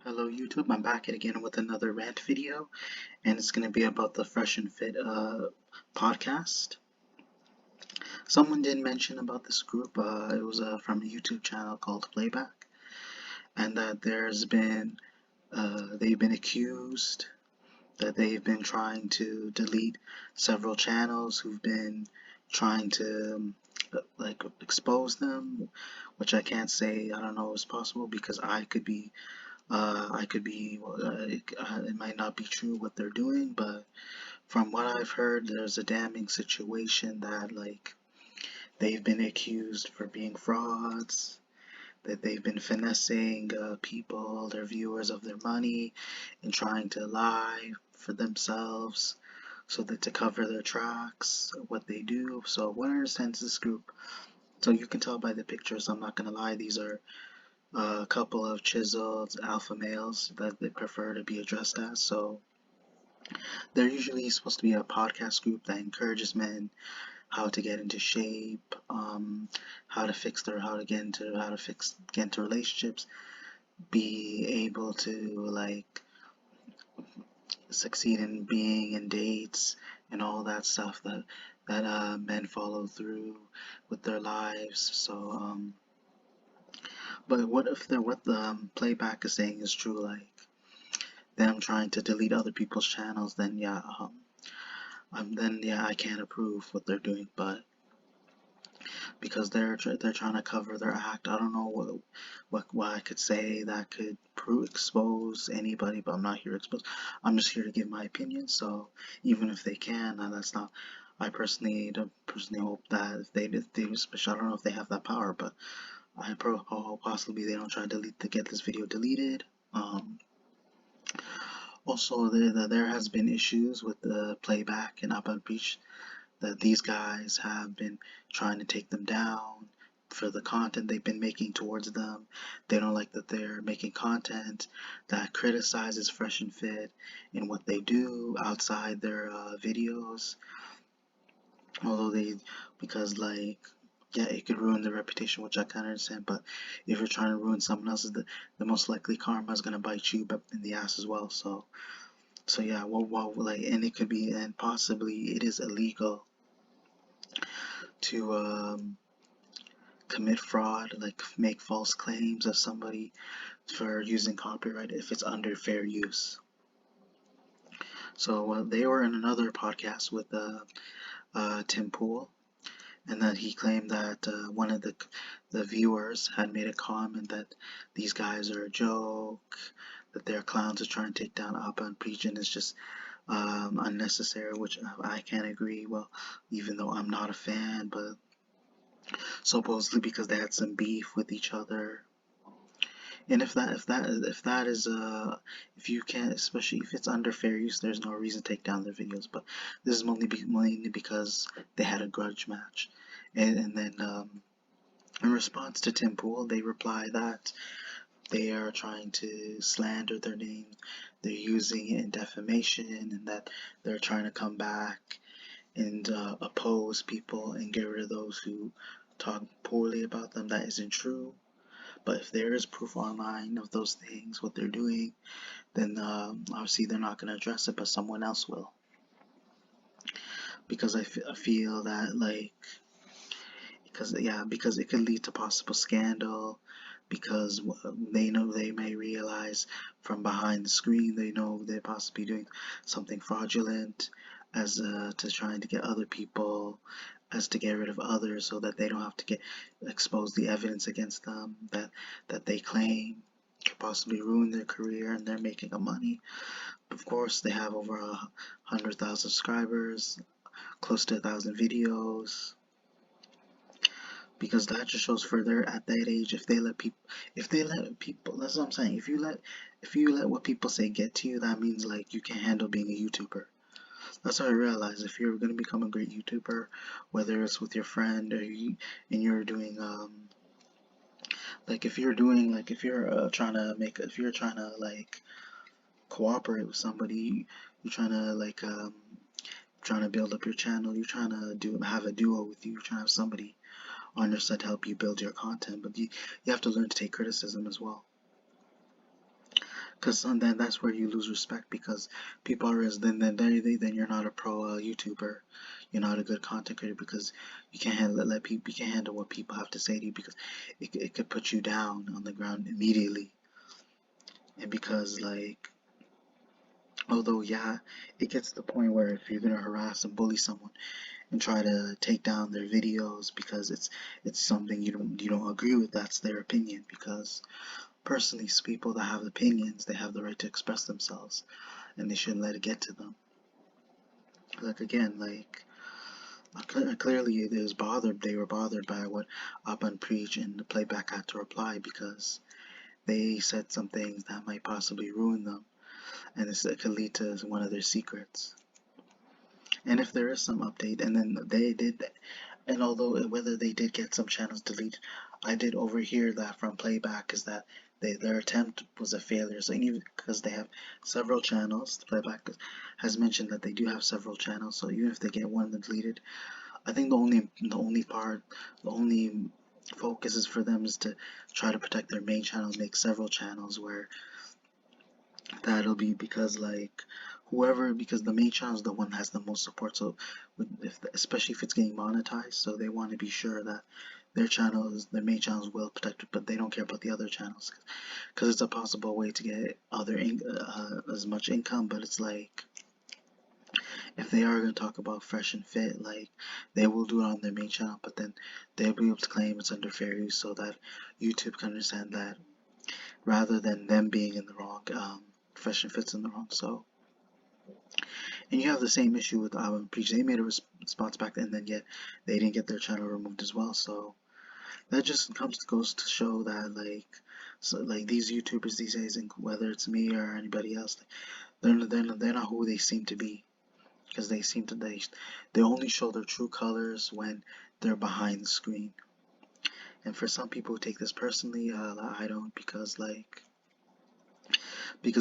Hello YouTube, I'm back again with another rant video, and it's going to be about the Fresh and Fit podcast. Someone did mention about this group. It was from a YouTube channel called Playback, and that they've been accused that they've been trying to delete several channels who've been trying to like expose them, which I can't say. I don't know is possible because it might not be true what they're doing, but from what I've heard, there's a damning situation that they've been accused for being frauds, that they've been finessing people, their viewers of their money, and trying to lie for themselves so that to cover their tracks, what they do. So what I understand is this group. So you can tell by the pictures. I'm not gonna lie; these are a couple of chiseled alpha males that they prefer to be addressed as. So they're usually supposed to be a podcast group that encourages men how to get into shape, how to get into relationships, be able to succeed in being in dates and all that stuff that men follow through with their lives. So but what if what the playback is saying is true, like them trying to delete other people's channels? Then yeah, I can't approve what they're doing, but because they're trying to cover their act. I don't know what I could say that could expose anybody, but I'm not here to expose. I'm just here to give my opinion. So even if they can, that's not. I personally don't personally hope that if they I don't know if they have that power, but I hope possibly they don't try to get this video deleted. Also, there has been issues with the playback and up and preach that these guys have been trying to take them down for the content they've been making towards them. They don't like that they're making content that criticizes Fresh and Fit and what they do outside their videos. Although because yeah, it could ruin their reputation, which I kind of understand. But if you're trying to ruin someone else's, the most likely karma is gonna bite you in the ass as well. So yeah, and it could be, and possibly it is illegal to commit fraud, like make false claims of somebody for using copyright if it's under fair use. So they were in another podcast with Tim Pool, and that he claimed that one of the viewers had made a comment that these guys are a joke, that they're clowns are trying to take down Appa and Preach, and it's just unnecessary, which I can't agree. Well, even though I'm not a fan, but supposedly because they had some beef with each other. And if that is if you can't, especially if it's under fair use, there's no reason to take down their videos. But this is mainly because they had a grudge match, and then in response to Tim Pool, they reply that they are trying to slander their name, they're using it in defamation, and that they're trying to come back and oppose people and get rid of those who talk poorly about them. That isn't true. But if there is proof online of those things, what they're doing, then obviously they're not going to address it, but someone else will. Because I feel that because it could lead to possible scandal. Because they know they may realize from behind the screen, they know they're possibly doing something fraudulent as to trying to get other people, as to get rid of others, so that they don't have to expose the evidence against them that they claim could possibly ruin their career, and they're making a money. Of course, they have over 100,000 subscribers, close to 1,000 videos. Because that just shows further at that age, if they let people, that's what I'm saying. If you let what people say get to you, that means you can't handle being a YouTuber. That's how I realize if you're gonna become a great YouTuber, whether it's with your friend or you're doing if you're trying to cooperate with somebody, you're trying to trying to build up your channel, you're trying to have a duo with you, you're trying to have somebody on your side to help you build your content, but you have to learn to take criticism as well. Because then that's where you lose respect, because people are then you're not a pro YouTuber, you're not a good content creator, because you can't you can't handle what people have to say to you, because it could put you down on the ground immediately. And because like, although yeah, it gets to the point where if you're gonna harass and bully someone and try to take down their videos because it's something you don't agree with, that's their opinion. Because personally, people that have opinions, they have the right to express themselves, and they shouldn't let it get to them. Like again, like clearly it was bothered. They were bothered by what Aban preached, and the playback had to reply because they said some things that might possibly ruin them, and it could lead to one of their secrets. And if there is some update, and then they did, and although whether they did get some channels deleted, I did overhear that from playback is that their attempt was a failure. So even because they have several channels, the playback has mentioned that they do have several channels. So even if they get one deleted, I think the only focus is for them is to try to protect their main channel, make several channels where that'll be, because like because the main channel is the one that has the most support. So especially if it's getting monetized, so they want to be sure that their main channel is well protected, but they don't care about the other channels because it's a possible way to get as much income. But it's like, if they are going to talk about fresh and fit, like they will do it on their main channel, but then they'll be able to claim it's under fair use so that YouTube can understand that, rather than them being in the wrong, fresh and fit's in the wrong. So, and you have the same issue with Preach. They made a response back then, and then yet they didn't get their channel removed as well. So that just goes to show that like these YouTubers these days, and whether it's me or anybody else, they're not who they seem to be, because they only show their true colors when they're behind the screen. And for some people who take this personally, I don't, because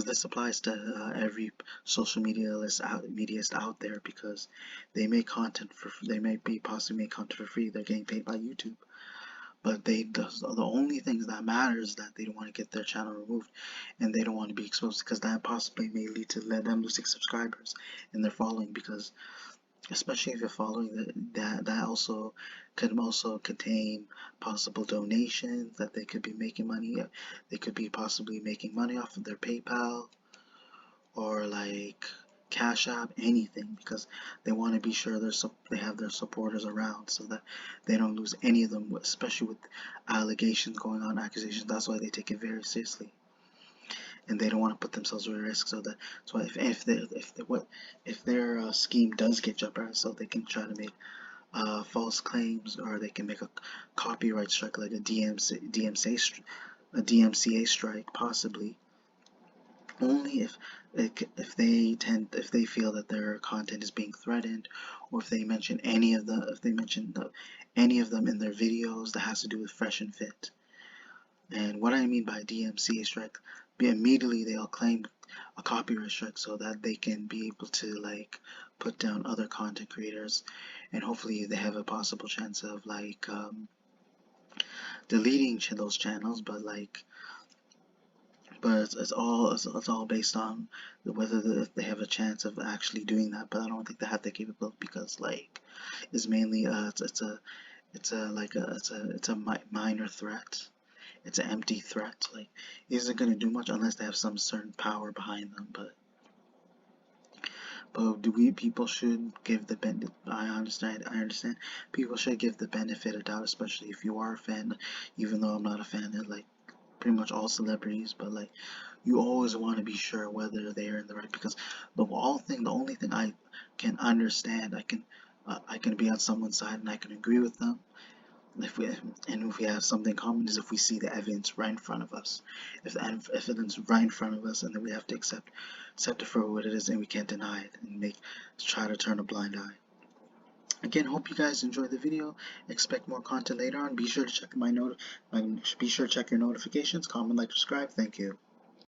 this applies to every social mediaist out there, because they may be possibly make content for free. They're getting paid by YouTube, but the only things that matter is that they don't want to get their channel removed, and they don't want to be exposed, because that possibly may lead to them losing subscribers in their following. Because especially if you're following that also could also contain possible donations that they could be making money. They could be possibly making money off of their PayPal or like Cash App, anything, because they want to be sure they have their supporters around, so that they don't lose any of them, especially with allegations going on, accusations. That's why they take it very seriously, and they don't want to put themselves at risk. So if their scheme does get jeopardized, so they can try to make false claims, or they can make a copyright strike, like a DMCA strike, possibly. Only if they feel that their content is being threatened, or if they mention any of any of them in their videos that has to do with fresh and fit. And what I mean by DMCA strike, immediately they'll claim a copyright strike, so that they can be able to like put down other content creators, and hopefully they have a possible chance of like deleting those channels. But it's all based on whether they have a chance of actually doing that. But I don't think they have the capability, because like it's mainly it's a minor threat. It's an empty threat. Like, it isn't gonna do much unless they have some certain power behind them. But people should give the benefit. I understand. People should give the benefit of doubt, especially if you are a fan. Even though I'm not a fan of like pretty much all celebrities, but like, you always want to be sure whether they're in the right, because the only thing I can understand, I can be on someone's side and I can agree with them. If we have something common, is if we see the evidence right in front of us. If the evidence right in front of us, and then we have to accept it for what it is, and we can't deny it and try to turn a blind eye. Again, hope you guys enjoyed the video. Expect more content later on. Be sure to check be sure to check your notifications, comment, like, subscribe. Thank you.